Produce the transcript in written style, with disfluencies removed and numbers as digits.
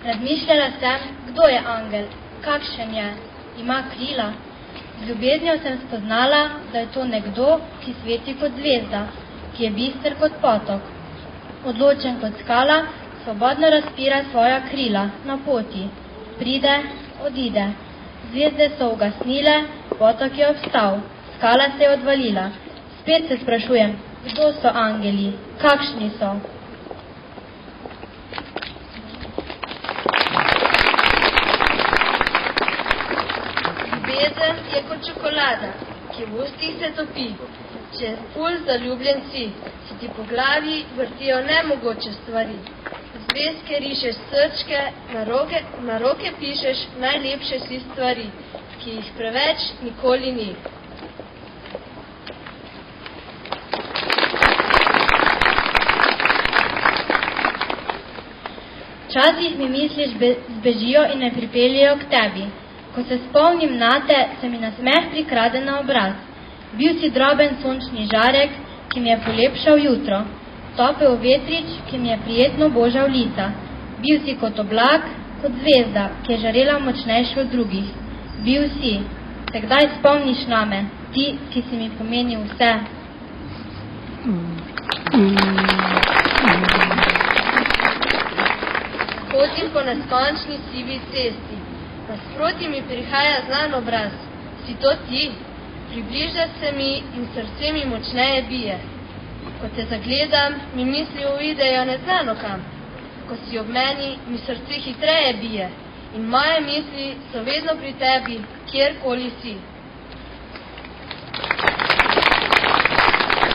Razmišljala sem, kdo je angel, kakšen je, ima krila. Z ljubeznijo sem spoznala, da je to nekdo, ki sveti kot zvezda, ki je bister kot potok. Odločen kot skala, svobodno razpira svoja krila na poti. Pride, odide. Zvezde so ugasnile, potok je obstal, skala se je odvalila. Spet se sprašujem, kdo so angeli, kakšni so. Ljubezen je kot čokolada, ki v ustih se topi. Če ful zaljubljen si, se ti po glavi vrtijo nemogoče stvari. Zvezke rišeš srčke, na roke pišeš najlepše si stvari, ki jih preveč nikoli ni. Včasih mi misliš zbežijo in me pripeljejo k tebi. Ko se spomnim nate, se mi nasmeh prikrade na obraz. Bil si droben sončni žarek, ki mi je polepšal jutro. Topel vetrič, ki mi je prijetno božal lica. Bil si kot oblak, kot zvezda, ki je žarela močnejša od drugih. Bil si. Se kdaj spomniš name, ti, ki si mi pomenil vse? Hodim po neskončni sivi cesti. Nasproti mi prihaja znan obraz. Si to ti? Približa se mi in srce mi močneje bije. Ko te zagledam, mi misli uidejo neznano kam. Ko si ob meni, mi srce hitreje bije in moje misli so vedno pri tebi, kjerkoli si.